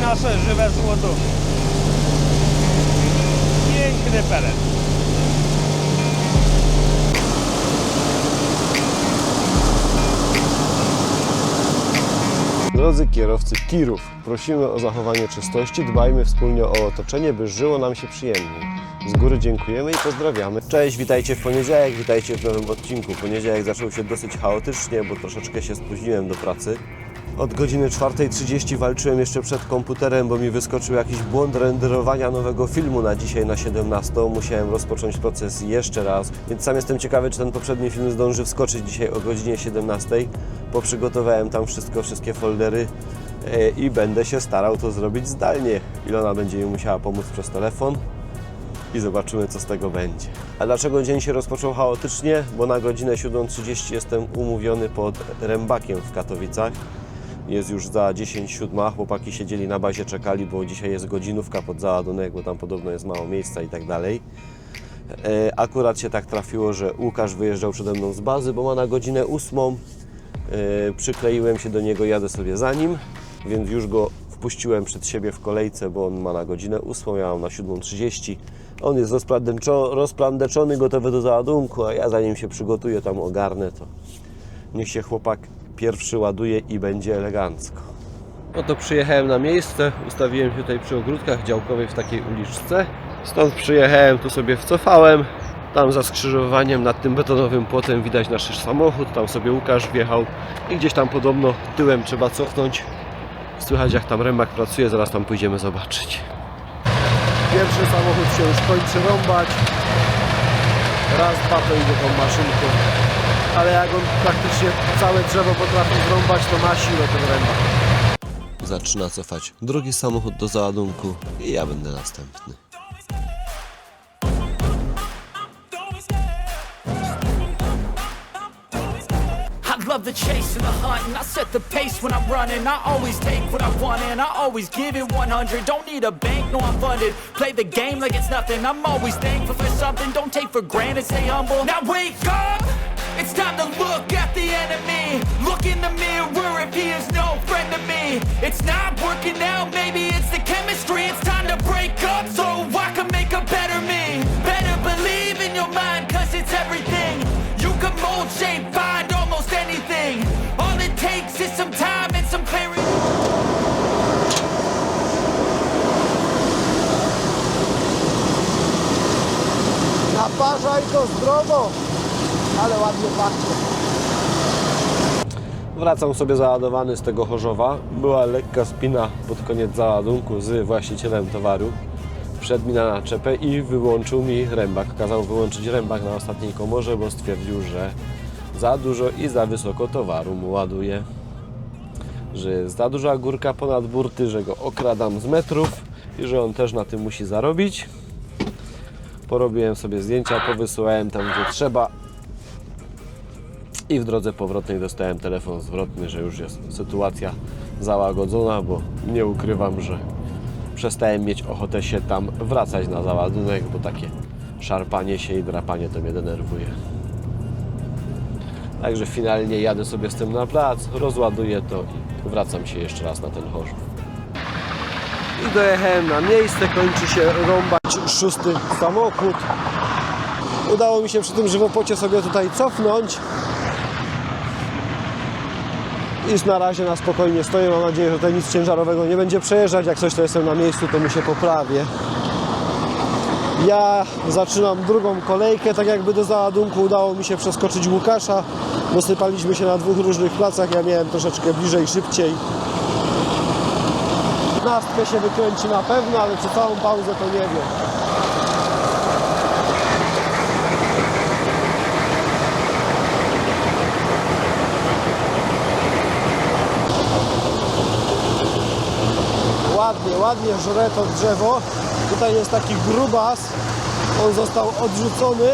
nasze żywe złoto. Piękny pelet. Drodzy kierowcy tirów, prosimy o zachowanie czystości, dbajmy wspólnie o otoczenie, by żyło nam się przyjemnie. Z góry dziękujemy i pozdrawiamy. Cześć, witajcie w poniedziałek, witajcie w nowym odcinku. Poniedziałek zaczął się dosyć chaotycznie, bo troszeczkę się spóźniłem do pracy. Od godziny 4:30 walczyłem jeszcze przed komputerem, bo mi wyskoczył jakiś błąd renderowania nowego filmu na dzisiaj na 17. Musiałem rozpocząć proces jeszcze raz, więc sam jestem ciekawy, czy ten poprzedni film zdąży wskoczyć dzisiaj o godzinie 17. Poprzygotowałem tam wszystkie foldery i będę się starał to zrobić zdalnie. Ilona będzie mi musiała pomóc przez telefon i zobaczymy, co z tego będzie. A dlaczego dzień się rozpoczął chaotycznie? Bo na godzinę 7:30 jestem umówiony pod Rębakiem w Katowicach. Jest już za 10:07, chłopaki siedzieli na bazie, czekali, bo dzisiaj jest godzinówka pod załadunek, bo tam podobno jest mało miejsca i tak dalej. Akurat się tak trafiło, że Łukasz wyjeżdżał przede mną z bazy, bo ma na godzinę 8. Przykleiłem się do niego, jadę sobie za nim, więc już go wpuściłem przed siebie w kolejce, bo on ma na godzinę 8, ja mam na 7:30. On jest rozplandeczony, gotowy do załadunku, a ja zanim się przygotuję, tam ogarnę, to niech się chłopak pierwszy ładuje i będzie elegancko. No to przyjechałem na miejsce, ustawiłem się tutaj przy ogródkach działkowych w takiej uliczce. Stąd przyjechałem, tu sobie wcofałem. Tam za skrzyżowaniem nad tym betonowym płotem widać nasz samochód. Tam sobie Łukasz wjechał i gdzieś tam podobno tyłem trzeba cofnąć. Słychać, jak tam Rębak pracuje, zaraz tam pójdziemy zobaczyć. Pierwszy samochód się już kończy rąbać. Raz, dwa to idzie tą maszynką. Ale jak on praktycznie całe drzewo potrafi zrąbać, to ma siłę ten Rębak. Zaczyna cofać drugi samochód do załadunku i ja będę następny. Love the chase and the hunt, and I set the pace when I'm running. I always take what I want and I always give it 100. Don't need a bank, no I'm funded. Play the game like it's nothing. I'm always thankful for something. Don't take for granted, stay humble. Now wake up! It's time to look at the enemy. Look in the mirror if he is no friend to me. It's not working out, maybe it's the chemistry. It's time to break up so I can make a better me. Better believe in your mind, cause it's everything. You can mold, shape, find almost anything. All it takes is some time and some clarity. Naparzaj to zdrowo, ale ładnie pachnie. Wracam sobie załadowany z tego Chorzowa. Była lekka spina pod koniec załadunku z właścicielem towaru. Wszedł mi na naczepę i wyłączył mi Rębak. Kazał wyłączyć Rębak na ostatniej komorze, bo stwierdził, że za dużo i za wysoko towaru mu ładuje. Że jest za duża górka ponad burty, że go okradam z metrów i że on też na tym musi zarobić. Porobiłem sobie zdjęcia, powysyłałem tam, gdzie trzeba. I w drodze powrotnej dostałem telefon zwrotny, że już jest sytuacja załagodzona, bo nie ukrywam, że przestałem mieć ochotę się tam wracać na załadunek, bo takie szarpanie się i drapanie to mnie denerwuje. Także finalnie jadę sobie z tym na plac, rozładuję to i wracam się jeszcze raz na ten Chorzów. I dojechałem na miejsce, kończy się rąbać 6. samochód. Udało mi się przy tym żywopocie sobie tutaj cofnąć. I na razie na spokojnie stoję, mam nadzieję, że tutaj nic ciężarowego nie będzie przejeżdżać. Jak coś to jestem na miejscu, to mu się poprawię. Ja zaczynam drugą kolejkę, tak jakby do załadunku udało mi się przeskoczyć Łukasza. Dosypaliśmy się na 2 różnych placach, ja miałem troszeczkę bliżej, szybciej. 15 się wykręci na pewno, ale czy całą pauzę to nie wiem. Ładnie żre to drzewo. Tutaj jest taki grubas. On został odrzucony.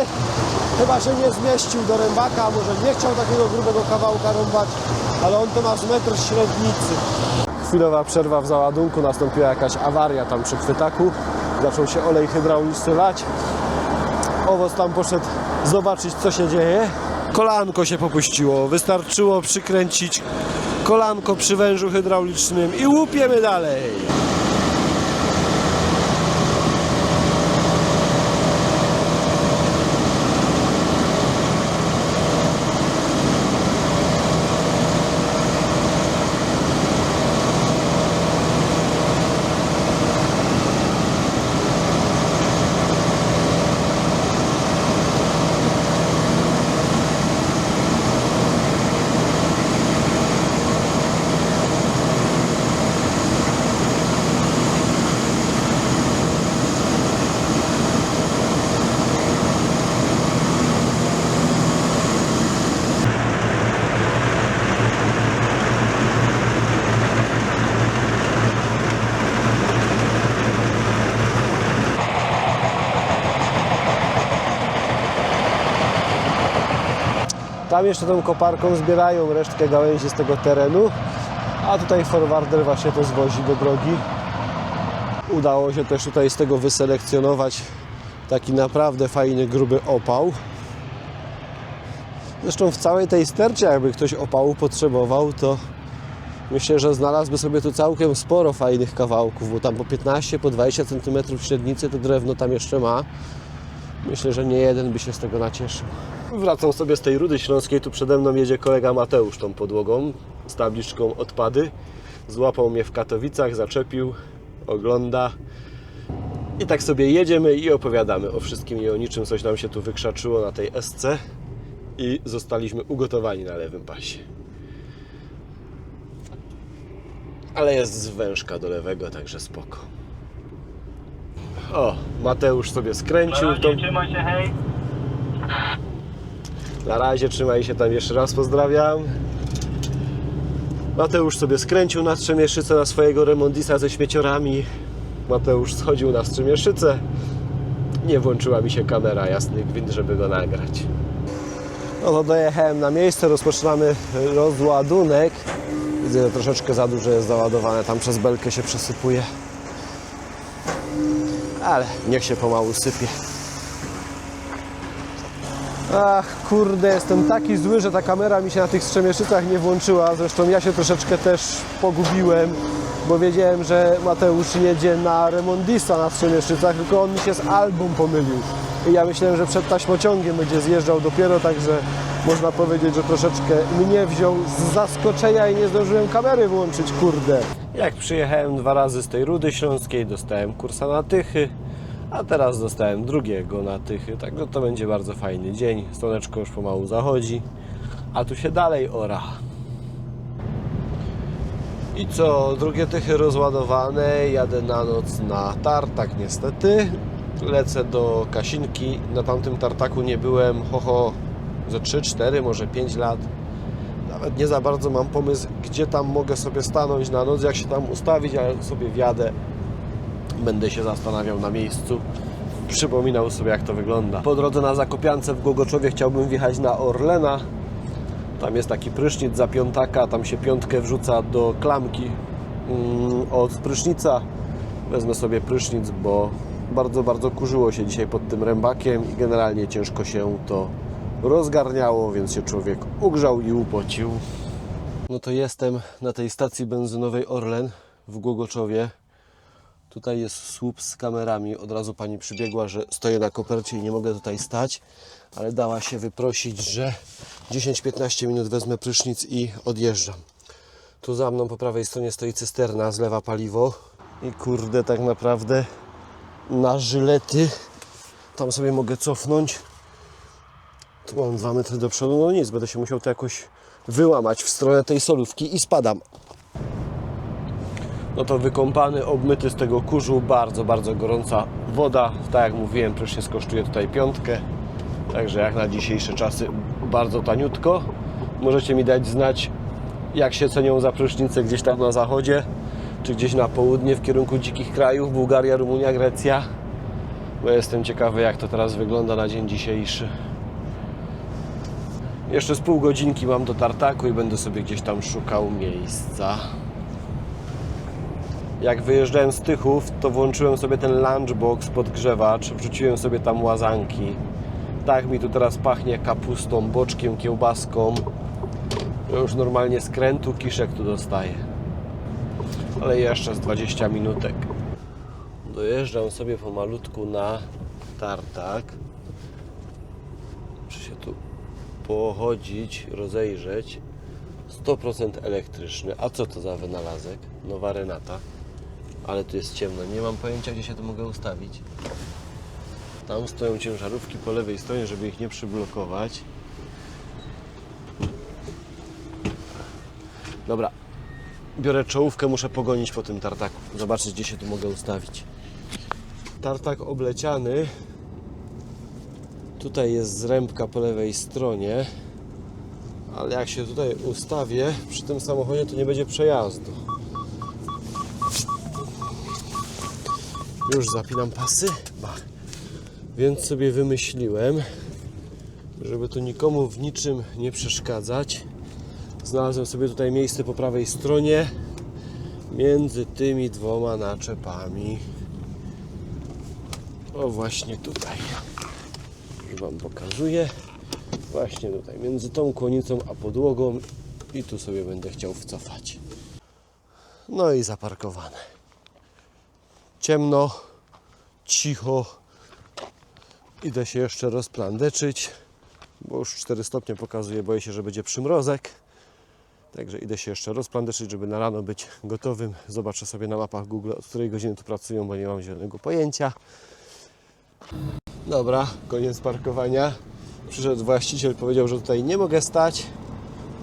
Chyba się nie zmieścił do Rębaka. Może nie chciał takiego grubego kawałka rąbać, ale on to ma z metr średnicy. Chwilowa przerwa w załadunku. Nastąpiła jakaś awaria tam przy chwytaku. Zaczął się olej hydrauliczny lać. Owoc tam poszedł zobaczyć, co się dzieje. Kolanko się popuściło. Wystarczyło przykręcić kolanko przy wężu hydraulicznym i łupiemy dalej. Tam jeszcze tą koparką zbierają resztkę gałęzi z tego terenu, a tutaj forwarder właśnie to zwozi do drogi. Udało się też tutaj z tego wyselekcjonować taki naprawdę fajny, gruby opał. Zresztą w całej tej stercie, jakby ktoś opału potrzebował, to myślę, że znalazłby sobie tu całkiem sporo fajnych kawałków, bo tam po 15, po 20 cm średnicy to drewno tam jeszcze ma. Myślę, że nie jeden by się z tego nacieszył. Wracam sobie z tej Rudy Śląskiej, tu przede mną jedzie kolega Mateusz tą podłogą z tabliczką odpady. Złapał mnie w Katowicach, zaczepił, ogląda. I tak sobie jedziemy i opowiadamy o wszystkim i o niczym. Coś nam się tu wykrzaczyło na tej SC i zostaliśmy ugotowani na lewym pasie. Ale jest wężka do lewego, także spoko. O, Mateusz sobie skręcił. Trzymaj się, hej. Na razie, trzymaj się tam, jeszcze raz pozdrawiam. Mateusz sobie skręcił na Strzemieszycę na swojego remondisa ze śmieciorami. Mateusz schodził na Strzemieszycę. Nie włączyła mi się kamera, jasny gwint, żeby go nagrać. No to dojechałem na miejsce, rozpoczynamy rozładunek. Widzę, że troszeczkę za dużo jest załadowane, tam przez belkę się przesypuje. Ale niech się pomału sypie. Ach, kurde, jestem taki zły, że ta kamera mi się na tych Strzemieszycach nie włączyła. Zresztą ja się troszeczkę też pogubiłem, bo wiedziałem, że Mateusz jedzie na Remondisa na Strzemieszycach, tylko on mi się z Albą pomylił. I ja myślałem, że przed taśmociągiem będzie zjeżdżał dopiero, także można powiedzieć, że troszeczkę mnie wziął z zaskoczenia i nie zdążyłem kamery włączyć, kurde. Jak przyjechałem 2 razy z tej Rudy Śląskiej, dostałem kursa na Tychy, a teraz dostałem drugiego na Tychy, także to będzie bardzo fajny dzień. Słoneczko już pomału zachodzi, a tu się dalej ora. I co, drugie Tychy rozładowane, jadę na noc na tartak niestety. Lecę do Kasinki, na tamtym tartaku nie byłem, ze 3, 4, może 5 lat. Nawet nie za bardzo mam pomysł, gdzie tam mogę sobie stanąć na noc, jak się tam ustawić, ale sobie wjadę. Będę się zastanawiał na miejscu, przypominał sobie, jak to wygląda. Po drodze na Zakopiance w Głogoczowie chciałbym wjechać na Orlena. Tam jest taki prysznic za piątaka, tam się piątkę wrzuca do klamki od prysznica. Wezmę sobie prysznic, bo bardzo kurzyło się dzisiaj pod tym rębakiem i generalnie ciężko się to rozgarniało, więc się człowiek ugrzał i upocił. No to jestem na tej stacji benzynowej Orlen w Głogoczowie. Tutaj jest słup z kamerami. Od razu pani przybiegła, że stoję na kopercie i nie mogę tutaj stać, ale dała się wyprosić, że 10-15 minut wezmę prysznic i odjeżdżam. Tu za mną po prawej stronie stoi cysterna, zlewa paliwo i kurde, tak naprawdę na żylety tam sobie mogę cofnąć. Tu mam 2 metry do przodu, no nic, będę się musiał to jakoś wyłamać w stronę tej solówki i spadam. No to wykąpany, obmyty z tego kurzu, bardzo gorąca woda. Tak jak mówiłem, prysznic kosztuje tutaj 5. Także jak na dzisiejsze czasy bardzo taniutko. Możecie mi dać znać, jak się cenią za prysznice gdzieś tam na zachodzie, czy gdzieś na południe w kierunku dzikich krajów, Bułgaria, Rumunia, Grecja. Bo jestem ciekawy, jak to teraz wygląda na dzień dzisiejszy. Jeszcze z pół godzinki mam do tartaku i będę sobie gdzieś tam szukał miejsca. Jak wyjeżdżałem z Tychów, to włączyłem sobie ten lunchbox, podgrzewacz, wrzuciłem sobie tam łazanki. Tak mi tu teraz pachnie kapustą, boczkiem, kiełbaską. Ja już normalnie skrętu kiszek tu dostaję. Ale jeszcze z 20 minutek. Dojeżdżam sobie pomalutku na tartak. Muszę się tu pochodzić, rozejrzeć. 100% elektryczny. A co to za wynalazek? Nowa Renata. Ale tu jest ciemno. Nie mam pojęcia, gdzie się tu mogę ustawić. Tam stoją ciężarówki po lewej stronie, żeby ich nie przyblokować. Dobra. Biorę czołówkę, muszę pogonić po tym tartaku. Zobaczyć, gdzie się tu mogę ustawić. Tartak obleciany. Tutaj jest zrębka po lewej stronie. Ale jak się tutaj ustawię przy tym samochodzie, to nie będzie przejazdu. Już zapinam pasy. Więc sobie wymyśliłem, Żeby tu nikomu w niczym nie przeszkadzać, znalazłem sobie tutaj miejsce po prawej stronie między tymi dwoma naczepami. O, właśnie tutaj. Już Wam pokazuję. Właśnie tutaj, między tą kłonicą a podłogą, i tu sobie będę chciał wcofać. No i zaparkowane. Ciemno, cicho. Idę się jeszcze rozplandeczyć, bo już 4 stopnie pokazuje, boję się, że będzie przymrozek. Także idę się jeszcze rozplandeczyć, żeby na rano być gotowym. Zobaczę sobie na mapach Google, od której godziny tu pracują, bo nie mam zielonego pojęcia. Dobra, koniec parkowania. Przyszedł właściciel, powiedział, że tutaj nie mogę stać,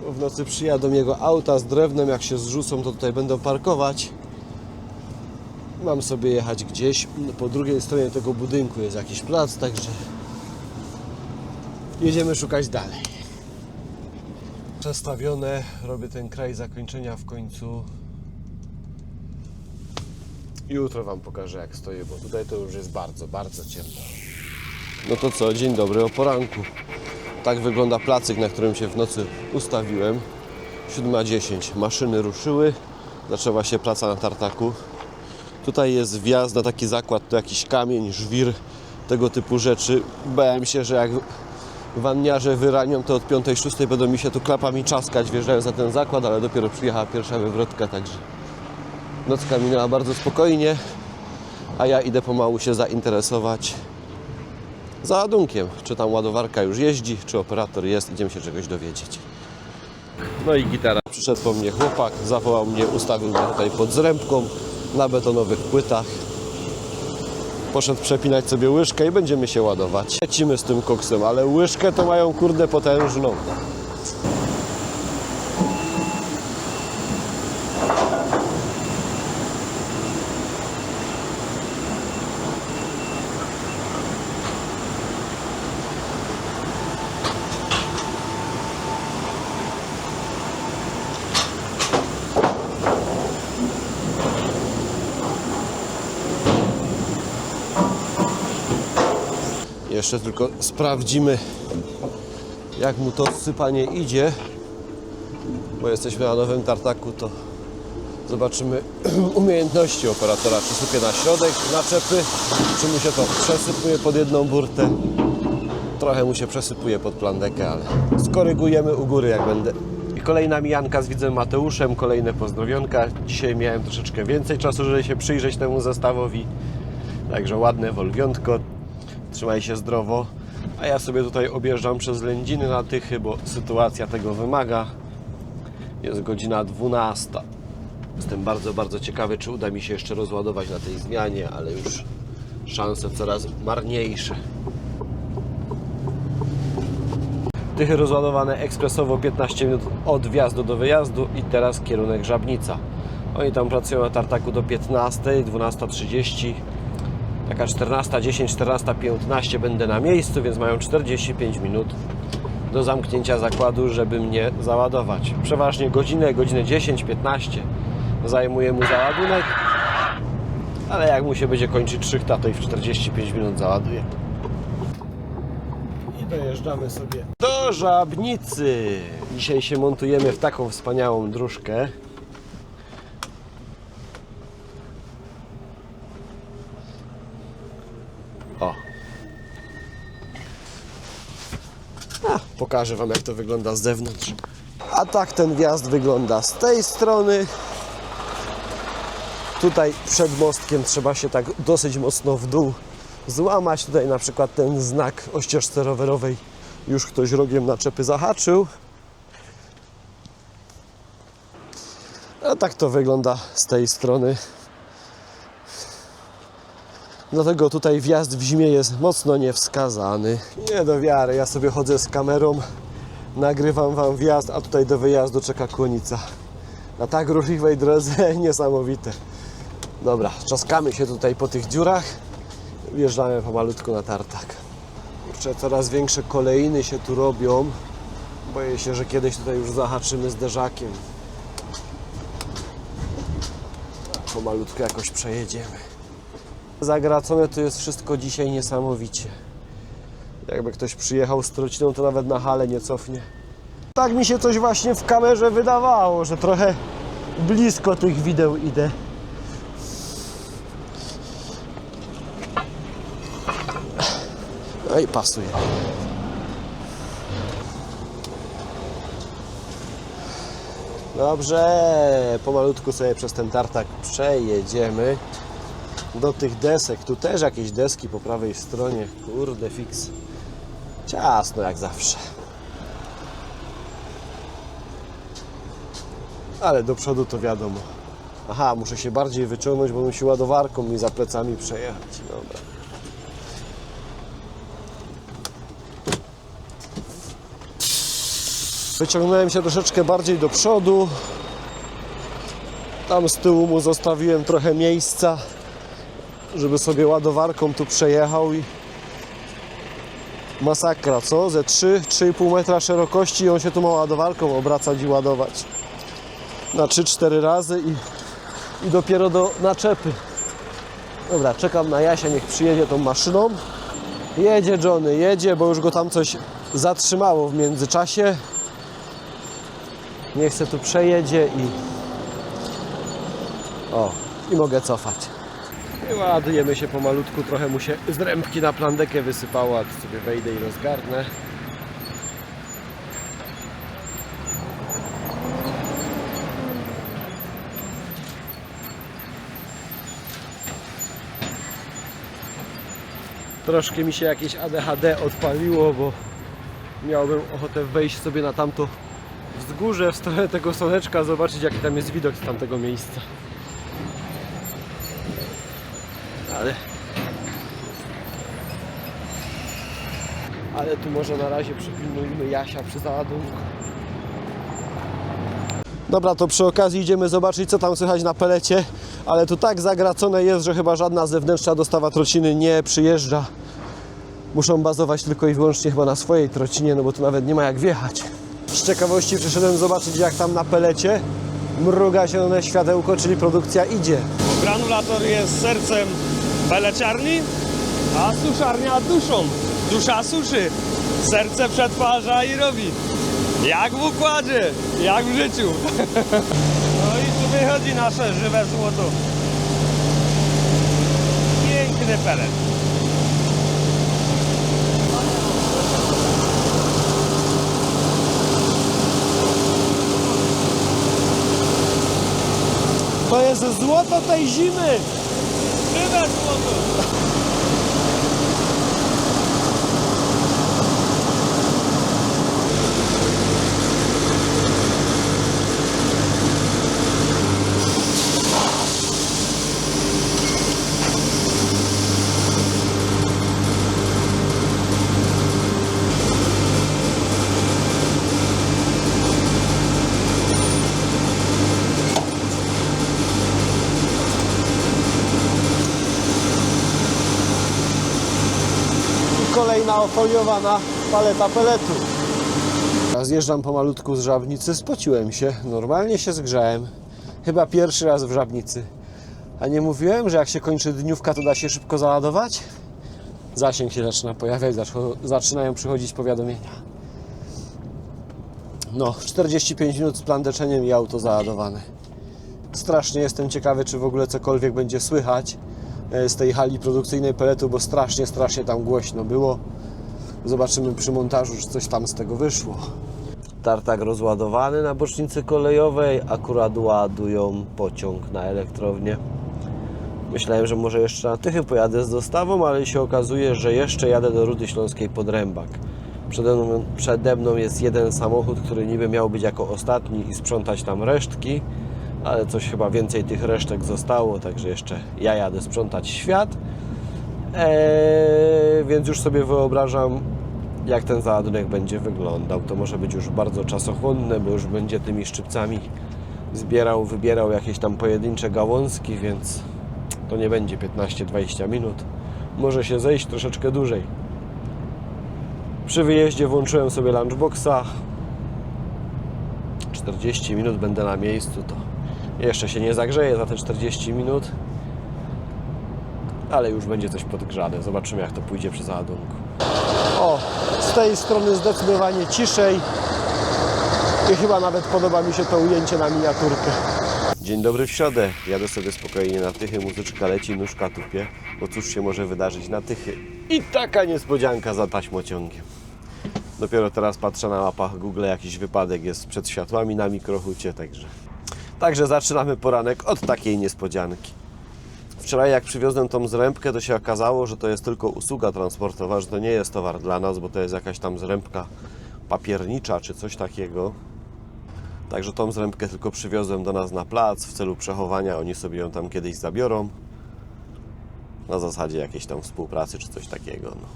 bo w nocy przyjadą jego auta z drewnem, jak się zrzucą, to tutaj będą parkować. Mam sobie jechać gdzieś. Po drugiej stronie tego budynku jest jakiś plac, także jedziemy szukać dalej. Przestawione, robię ten kraj zakończenia w końcu. Jutro Wam pokażę, jak stoję, bo tutaj to już jest bardzo, bardzo ciemno. No to co, dzień dobry o poranku. Tak wygląda placyk, na którym się w nocy ustawiłem. 7:10. Maszyny ruszyły. Zaczęła się praca na tartaku. Tutaj jest wjazd na taki zakład, to jakiś kamień, żwir, tego typu rzeczy. Bałem się, że jak wanniarze wyranią, to od 5:06 będą mi się tu klapami czaskać, wjeżdżając na ten zakład, ale dopiero przyjechała pierwsza wywrotka, także nocka minęła bardzo spokojnie, a ja idę pomału się zainteresować załadunkiem. Czy tam ładowarka już jeździ, czy operator jest, idziemy się czegoś dowiedzieć. No i gitara. Przyszedł po mnie chłopak, zawołał mnie, ustawił mnie tutaj pod zrębką na betonowych płytach. Poszedł przepinać sobie łyżkę i będziemy się ładować. Lecimy z tym koksem, ale łyżkę to mają kurde potężną. Jeszcze tylko sprawdzimy, jak mu to sypanie idzie, bo jesteśmy na nowym tartaku, to zobaczymy umiejętności operatora, czy sypie na środek naczepy, czy mu się to przesypuje pod jedną burtę. Trochę mu się przesypuje pod plandekę, ale skorygujemy u góry, jak będę. I kolejna mijanka z widzem Mateuszem, kolejne pozdrowionka. Dzisiaj miałem troszeczkę więcej czasu, żeby się przyjrzeć temu zestawowi, także ładne wolwiątko. Trzymaj się zdrowo, a ja sobie tutaj objeżdżam przez Lędziny na Tychy, bo sytuacja tego wymaga. Jest godzina 12. Jestem bardzo, bardzo ciekawy, czy uda mi się jeszcze rozładować na tej zmianie, ale już szanse coraz marniejsze. Tychy rozładowane ekspresowo, 15 minut od wjazdu do wyjazdu i teraz kierunek Żabnica. Oni tam pracują na tartaku do 15, 12:30. Taka 14:10, 14:15 będę na miejscu, więc mają 45 minut do zamknięcia zakładu, żeby mnie załadować. Przeważnie godzinę 10, 15 zajmuje mu załadunek, ale jak mu się będzie kończyć szychta, to i w 45 minut załaduje. I dojeżdżamy sobie do Żabnicy. Dzisiaj się montujemy w taką wspaniałą dróżkę. O. Pokażę Wam, jak to wygląda z zewnątrz. A tak ten wjazd wygląda z tej strony. Tutaj przed mostkiem trzeba się tak dosyć mocno w dół złamać. Tutaj na przykład ten znak o ścieżce rowerowej już ktoś rogiem naczepy zahaczył. A tak to wygląda z tej strony. Dlatego tutaj wjazd w zimie jest mocno niewskazany. Nie do wiary, ja sobie chodzę z kamerą, nagrywam Wam wjazd, a tutaj do wyjazdu czeka kłonica. Na tak ruchliwej drodze niesamowite. Dobra, czaskamy się tutaj po tych dziurach, wjeżdżamy pomalutku na tartak. Kurczę, coraz większe kolejny się tu robią. Boję się, że kiedyś tutaj już zahaczymy zderzakiem. Pomalutku jakoś przejedziemy. Zagracone to jest wszystko dzisiaj niesamowicie. Jakby ktoś przyjechał z trociną, to nawet na halę nie cofnie. Tak mi się coś właśnie w kamerze wydawało, że trochę blisko tych wideł idę. No i pasuje. Dobrze, pomalutku sobie przez ten tartak przejedziemy do tych desek. Tu też jakieś deski po prawej stronie. Kurde, fix. Ciasno jak zawsze. Ale do przodu to wiadomo. Aha, muszę się bardziej wyciągnąć, bo musi ładowarką mi za plecami przejechać. Dobra. Wyciągnąłem się troszeczkę bardziej do przodu. Tam z tyłu mu zostawiłem trochę miejsca, żeby sobie ładowarką tu przejechał i masakra, co? Ze 3,5 metra szerokości i on się tu ma ładowarką obracać i ładować. Na 3-4 razy i dopiero do naczepy. Dobra, czekam na Jasia, niech przyjedzie tą maszyną. Jedzie Johnny, jedzie, bo już go tam coś zatrzymało w międzyczasie. Niech se tu przejedzie i mogę cofać. I ładujemy się pomalutku, trochę mu się z rębki na plandekę wysypało, a tu sobie wejdę i rozgarnę. Troszkę mi się jakieś ADHD odpaliło, bo miałbym ochotę wejść sobie na tamto wzgórze w stronę tego słoneczka, zobaczyć jaki tam jest widok z tamtego miejsca. Ale tu może na razie przypilnujmy Jasia przy załadunku. Dobra, to przy okazji idziemy zobaczyć, co tam słychać na pelecie, ale tu tak zagracone jest, że chyba żadna zewnętrzna dostawa trociny nie przyjeżdża. Muszą bazować tylko i wyłącznie chyba na swojej trocinie, no bo tu nawet nie ma jak wjechać. Z ciekawości przyszedłem zobaczyć, jak tam na pelecie mruga zielone światełko, czyli produkcja idzie. Granulator jest sercem peleciarni, a suszarnia duszą. Dusza suszy, serce przetwarza i robi. Jak w układzie, jak w życiu. No i tu wychodzi nasze żywe złoto. Piękny pelet. To jest złoto tej zimy! Żywe złoto. Kolejna ofoliowana paleta peletu. Zjeżdżam pomalutku z Żabnicy, spociłem się, normalnie się zgrzałem. Chyba pierwszy raz w Żabnicy. A nie mówiłem, że jak się kończy dniówka, to da się szybko załadować? Zasięg się zaczyna pojawiać, zaczynają przychodzić powiadomienia. No, 45 minut z plandeczeniem i auto załadowane. Strasznie jestem ciekawy, czy w ogóle cokolwiek będzie słychać z tej hali produkcyjnej peletu, bo strasznie tam głośno było. Zobaczymy przy montażu, czy coś tam z tego wyszło. Tartak rozładowany na bocznicy kolejowej, akurat ładują pociąg na elektrownię. Myślałem, że może jeszcze na Tychy pojadę z dostawą, ale się okazuje, że jeszcze jadę do Rudy Śląskiej pod Rębak. Przede mną jest jeden samochód, który niby miał być jako ostatni i sprzątać tam resztki, ale coś chyba więcej tych resztek zostało, także jeszcze ja jadę sprzątać świat. Więc już sobie wyobrażam, jak ten załadunek będzie wyglądał. To może być już bardzo czasochłonne, bo już będzie tymi szczypcami wybierał jakieś tam pojedyncze gałązki, więc to nie będzie 15-20 minut. Może się zejść troszeczkę dłużej. Przy wyjeździe włączyłem sobie lunchboxa. 40 minut będę na miejscu, to jeszcze się nie zagrzeje za te 40 minut, ale już będzie coś podgrzane. Zobaczymy, jak to pójdzie przy załadunku. O, z tej strony zdecydowanie ciszej i chyba nawet podoba mi się to ujęcie na miniaturkę. Dzień dobry w środę. Jadę sobie spokojnie na Tychy, muzyczka leci, nóżka tupie, bo cóż się może wydarzyć na Tychy. I taka niespodzianka za taśmociągiem. Dopiero teraz patrzę na mapach Google, jakiś wypadek jest przed światłami na mikrohucie, także zaczynamy poranek od takiej niespodzianki. Wczoraj jak przywiozłem tą zrębkę, to się okazało, że to jest tylko usługa transportowa, że to nie jest towar dla nas, bo to jest jakaś tam zrębka papiernicza czy coś takiego. Także tą zrębkę tylko przywiozłem do nas na plac w celu przechowania, oni sobie ją tam kiedyś zabiorą. Na zasadzie jakiejś tam współpracy czy coś takiego. No.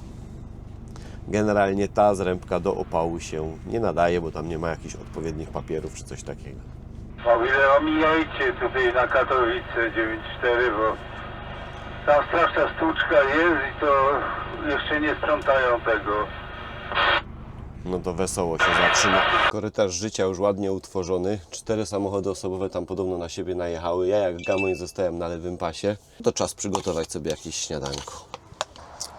Generalnie ta zrębka do opału się nie nadaje, bo tam nie ma jakichś odpowiednich papierów czy coś takiego. O ile omijajcie tutaj na Katowice 9-4, bo tam straszna stłuczka jest i to jeszcze nie sprzątają tego. No to wesoło się zaczyna. Korytarz życia już ładnie utworzony. 4 samochody osobowe tam podobno na siebie najechały. Ja jak gamoń zostałem na lewym pasie. To czas przygotować sobie jakieś śniadanko.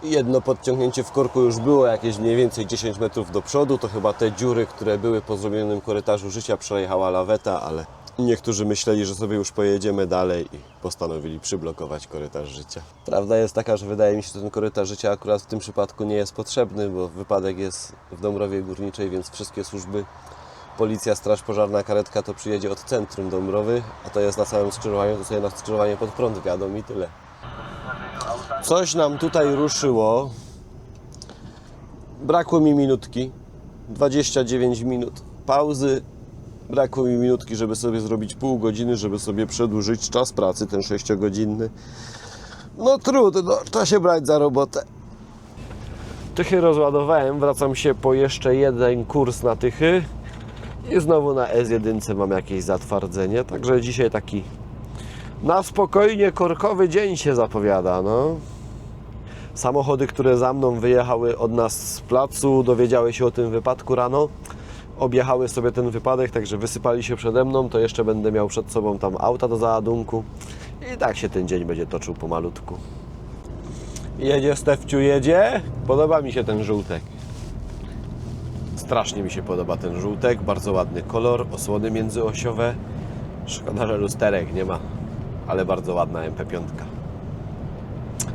Jedno podciągnięcie w korku już było jakieś mniej więcej 10 metrów do przodu. To chyba te dziury, które były po zrobionym korytarzu życia, przejechała laweta, ale niektórzy myśleli, że sobie już pojedziemy dalej i postanowili przyblokować korytarz życia. Prawda jest taka, że wydaje mi się, że ten korytarz życia akurat w tym przypadku nie jest potrzebny, bo wypadek jest w Dąbrowie Górniczej, więc wszystkie służby, policja, straż pożarna, karetka to przyjedzie od centrum Dąbrowy, a to jest na samym skrzyżowaniu, to sobie na skrzyżowanie pod prąd wjadą i tyle. Coś nam tutaj ruszyło. Brakło mi minutki. 29 minut pauzy. Brakło mi minutki, żeby sobie zrobić pół godziny, żeby sobie przedłużyć czas pracy, ten 6-godzinny. No trudno, trzeba się brać za robotę. Tychy rozładowałem, wracam się po jeszcze jeden kurs na Tychy. I znowu na S1 mam jakieś zatwardzenie, także dzisiaj taki na spokojnie korkowy dzień się zapowiada, no. Samochody, które za mną wyjechały od nas z placu, dowiedziały się o tym wypadku rano. Objechały sobie ten wypadek, także wysypali się przede mną, to jeszcze będę miał przed sobą tam auta do załadunku. I tak się ten dzień będzie toczył pomalutku. Jedzie Stefciu, jedzie. Podoba mi się ten żółtek. Strasznie mi się podoba ten żółtek, bardzo ładny kolor, osłony międzyosiowe. Szkoda, że lusterek nie ma, ale bardzo ładna MP5.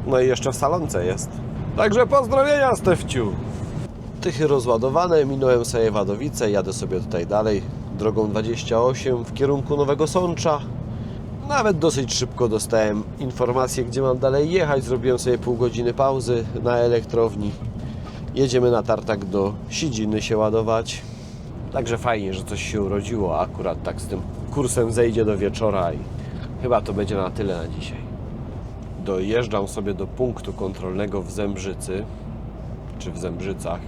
No i jeszcze w salonce jest. Także pozdrowienia, Stefciu! Tychy rozładowane, minąłem sobie Wadowice, jadę sobie tutaj dalej drogą 28 w kierunku Nowego Sącza. Nawet dosyć szybko dostałem informację, gdzie mam dalej jechać. Zrobiłem sobie pół godziny pauzy na elektrowni. Jedziemy na tartak do Sidziny się ładować. Także fajnie, że coś się urodziło, akurat tak z tym kursem zejdzie do wieczora i chyba to będzie na tyle na dzisiaj. Dojeżdżam sobie do punktu kontrolnego w Zembrzycy, czy w Zembrzycach.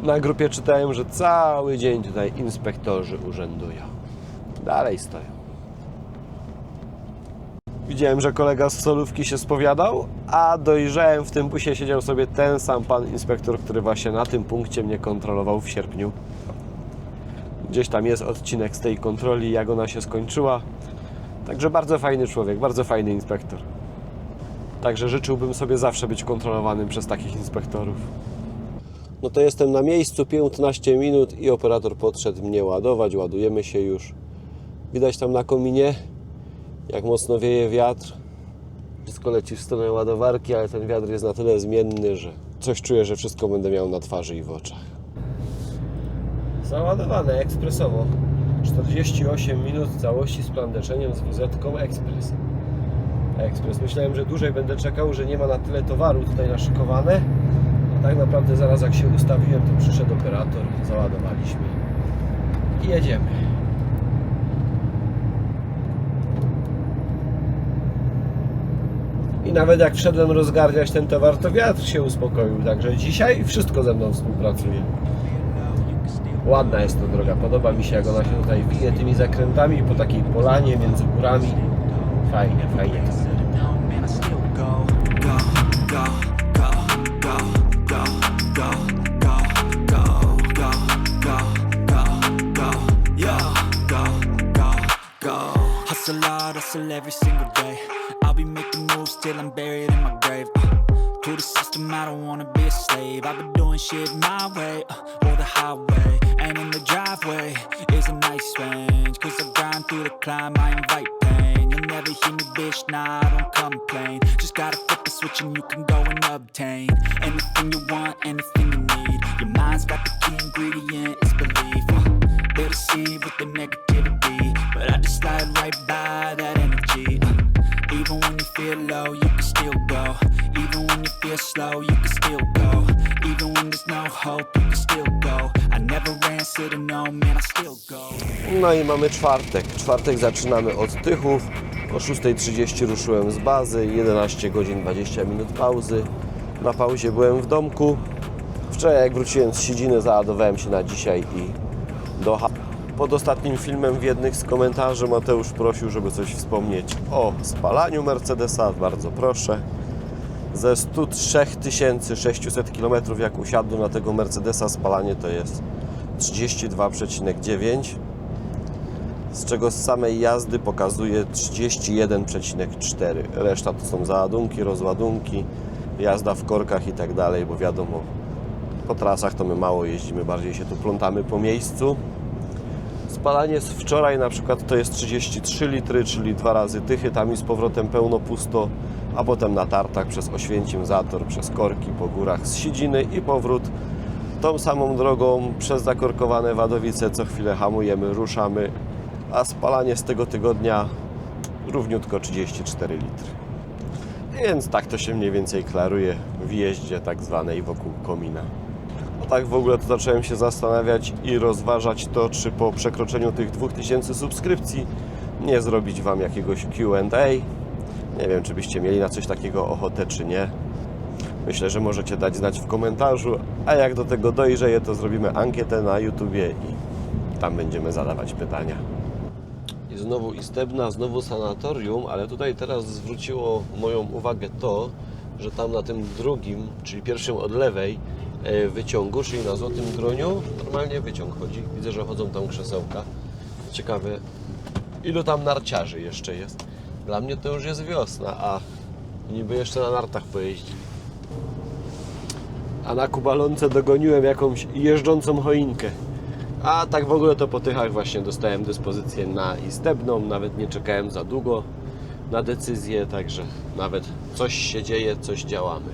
Na grupie czytałem, że cały dzień tutaj inspektorzy urzędują. Dalej stoją. Widziałem, że kolega z solówki się spowiadał, a dojrzałem, w tym busie siedział sobie ten sam pan inspektor, który właśnie na tym punkcie mnie kontrolował w sierpniu. Gdzieś tam jest odcinek z tej kontroli, jak ona się skończyła. Także bardzo fajny człowiek, bardzo fajny inspektor. Także życzyłbym sobie zawsze być kontrolowanym przez takich inspektorów. No to jestem na miejscu, 15 minut i operator podszedł mnie ładować, ładujemy się już. Widać tam na kominie, jak mocno wieje wiatr. Wszystko leci w stronę ładowarki, ale ten wiatr jest na tyle zmienny, że coś czuję, że wszystko będę miał na twarzy i w oczach. Załadowane ekspresowo. 48 minut całości z plandeszeniem z WZ-ką Express. Myślałem, że dłużej będę czekał, że nie ma na tyle towaru tutaj naszykowane. A tak naprawdę zaraz jak się ustawiłem, to przyszedł operator, załadowaliśmy i jedziemy. I nawet jak wszedłem rozgarniać ten towar, to wiatr się uspokoił, także dzisiaj wszystko ze mną współpracuje. Ładna jest to droga, podoba mi się, jak ona się tutaj wije tymi zakrętami po takiej polanie między górami. Fajnie, fajnie. Hustle hard, hustle every single day. I'll be making moves till I'm buried in my grave. To the system system, I don't wanna be a slave. I've been doing shit my way, or the highway. And in the driveway is a nice range, cause I grind through the climb, I invite pain. You'll never hear me, bitch, nah, I don't complain. Just gotta flip the switch and you can go and obtain anything you want, anything you need. Your mind's got the key ingredient, it's belief. They'll deceive with the negativity, but I just slide right by that energy. Even when you feel low, you can still go. Even when you feel slow, you can still go. Even when there's no hope, you can still go. I never ran, said no, man, I still go. No i mamy czwartek. Czwartek zaczynamy od Tychów. O 6:30 ruszyłem z bazy, 11 godzin 20 minut pauzy. Na pauzie byłem w domku. Wczoraj jak wróciłem z siedziny, załadowałem się na dzisiaj i do Pod ostatnim filmem w jednych z komentarzy Mateusz prosił, żeby coś wspomnieć o spalaniu Mercedesa. Bardzo proszę. Ze 103 600 km jak usiadł na tego Mercedesa, spalanie to jest 32,9, z czego z samej jazdy pokazuje 31,4. Reszta to są załadunki, rozładunki, jazda w korkach i tak dalej, bo wiadomo, po trasach to my mało jeździmy, bardziej się tu plątamy po miejscu. Spalanie z wczoraj na przykład to jest 33 litry, czyli 2 razy Tychy, tam i z powrotem pełno pusto, a potem na tartach przez Oświęcim, Zator, przez korki, po górach z Sidziny i powrót tą samą drogą przez zakorkowane Wadowice. Co chwilę hamujemy, ruszamy, a spalanie z tego tygodnia równiutko 34 litry. Więc tak to się mniej więcej klaruje w jeździe tak zwanej wokół komina. A tak w ogóle to zacząłem się zastanawiać i rozważać to, czy po przekroczeniu tych 2000 subskrypcji nie zrobić Wam jakiegoś Q&A. Nie wiem, czy byście mieli na coś takiego ochotę, czy nie. Myślę, że możecie dać znać w komentarzu, a jak do tego dojrzeje, to zrobimy ankietę na YouTubie i tam będziemy zadawać pytania. I znowu Istebna, znowu sanatorium, ale tutaj teraz zwróciło moją uwagę to, że tam na tym drugim, czyli pierwszym od lewej wyciągu, czyli na Złotym Groniu, normalnie wyciąg chodzi. Widzę, że chodzą tam krzesełka. Ciekawe, ilu tam narciarzy jeszcze jest. Dla mnie to już jest wiosna, a niby jeszcze na nartach pojeździ. A na Kubalonce dogoniłem jakąś jeżdżącą choinkę. A tak w ogóle to po Tychach właśnie dostałem dyspozycję na Istebną, nawet nie czekałem za długo na decyzję, także nawet coś się dzieje, coś działamy.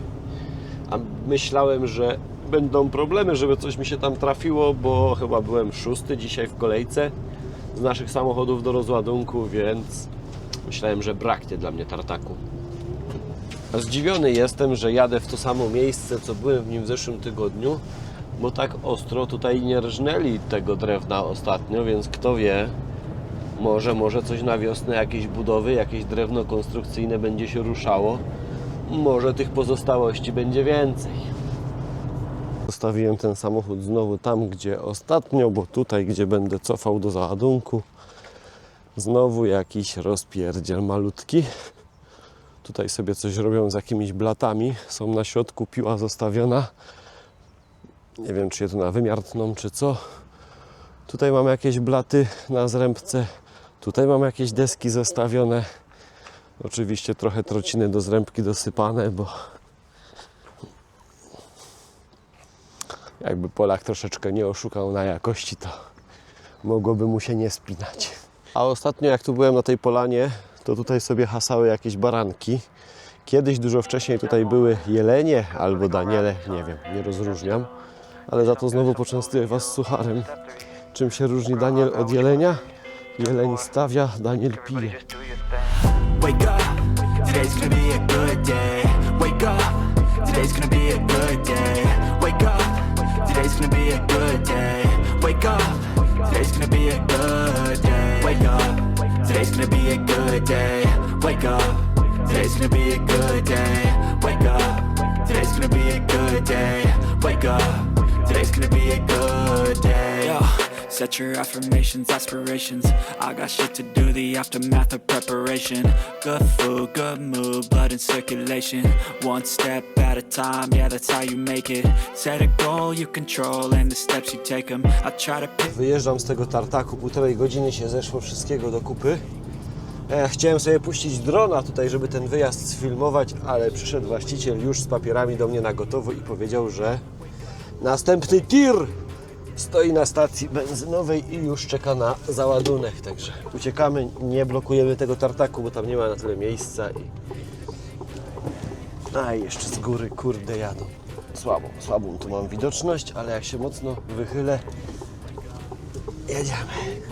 A myślałem, że będą problemy, żeby coś mi się tam trafiło, bo chyba byłem 6. dzisiaj w kolejce z naszych samochodów do rozładunku, więc myślałem, że braknie dla mnie tartaku. A zdziwiony jestem, że jadę w to samo miejsce, co byłem w nim w zeszłym tygodniu, bo tak ostro tutaj nie rżnęli tego drewna ostatnio, więc kto wie, może coś na wiosnę, jakieś budowy, jakieś drewno konstrukcyjne będzie się ruszało. Może tych pozostałości będzie więcej. Zostawiłem ten samochód znowu tam, gdzie ostatnio, bo tutaj, gdzie będę cofał do załadunku, znowu jakiś rozpierdziel malutki. Tutaj sobie coś robią z jakimiś blatami. Są na środku, piła zostawiona. Nie wiem, czy je tu na wymiar tną, czy co. Tutaj mam jakieś blaty na zrębce. Tutaj mam jakieś deski zostawione. Oczywiście trochę trociny do zrębki dosypane, bo jakby Polak troszeczkę nie oszukał na jakości, to mogłoby mu się nie spinać. A ostatnio jak tu byłem na tej polanie, to tutaj sobie hasały jakieś baranki. Kiedyś dużo wcześniej tutaj były jelenie albo daniele, nie wiem, nie rozróżniam. Ale za to znowu poczęstuję Was sucharem. Czym się różni daniel od jelenia? Jeleń stawia, daniel pije. Wake up, today's gonna be a good day. Wake up, today's gonna be a good day. Wake up, today's gonna be a good day. Wake up, today's gonna be a good day. Wake up, today's gonna be a good day. Wake up, today's gonna be a good day. Wake up, today's gonna be a good day. Wake up, today's gonna be a good day. Yo. Set your affirmations, aspirations. I got shit to do, the aftermath of preparation. Good food, good mood, blood in circulation. One step at a time, yeah, that's how you make it. Set a goal you control and the steps you take them. I try to pick... Wyjeżdżam z tego tartaku, 1,5 godziny się zeszło wszystkiego do kupy. Chciałem sobie puścić drona tutaj, żeby ten wyjazd sfilmować, ale przyszedł właściciel już z papierami do mnie na gotowo i powiedział, że następny tir stoi na stacji benzynowej i już czeka na załadunek. Także uciekamy, nie blokujemy tego tartaku, bo tam nie ma na tyle miejsca. A jeszcze z góry, kurde, jadą. Słabą tu mam widoczność, ale jak się mocno wychylę, jedziemy.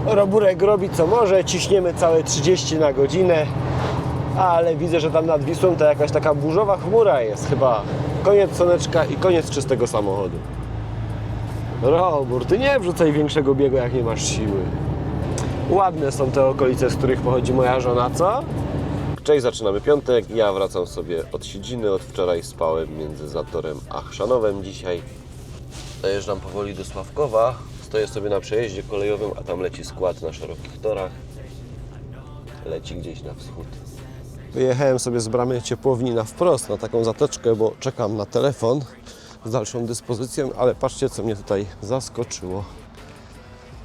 Roburek robi co może, ciśniemy całe 30 na godzinę, ale widzę, że tam nad Wisłą to jakaś taka burzowa chmura jest chyba. Koniec słoneczka i koniec czystego samochodu. Robur, ty nie wrzucaj większego biegu, jak nie masz siły. Ładne są te okolice, z których pochodzi moja żona, co? Cześć, zaczynamy piątek, ja wracam sobie od Siedziny, od wczoraj spałem między Zatorem a Chrzanowem dzisiaj. Dojeżdżam powoli do Sławkowa, stoję sobie na przejeździe kolejowym, a tam leci skład na szerokich torach. Leci gdzieś na wschód. Wyjechałem sobie z bramy ciepłowni na wprost, na taką zateczkę, bo czekam na telefon z dalszą dyspozycją, ale patrzcie, co mnie tutaj zaskoczyło.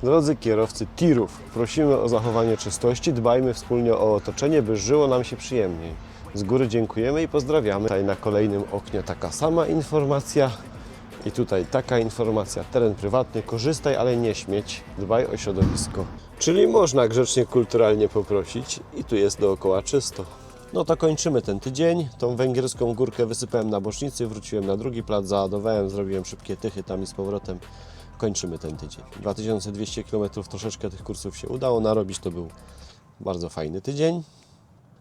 Drodzy kierowcy tirów, prosimy o zachowanie czystości, dbajmy wspólnie o otoczenie, by żyło nam się przyjemniej. Z góry dziękujemy i pozdrawiamy. Tutaj na kolejnym oknie taka sama informacja i tutaj taka informacja. Teren prywatny, korzystaj, ale nie śmieć, dbaj o środowisko. Czyli można grzecznie, kulturalnie poprosić i tu jest dookoła czysto. No to kończymy ten tydzień. Tą węgierską górkę wysypałem na bocznicy, wróciłem na drugi plac, załadowałem, zrobiłem szybkie tychy tam i z powrotem. Kończymy ten tydzień. 2200 km, troszeczkę tych kursów się udało narobić, to był bardzo fajny tydzień.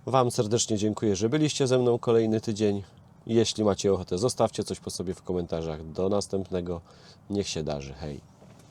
Wam serdecznie dziękuję, że byliście ze mną kolejny tydzień. Jeśli macie ochotę, zostawcie coś po sobie w komentarzach. Do następnego. Niech się darzy. Hej!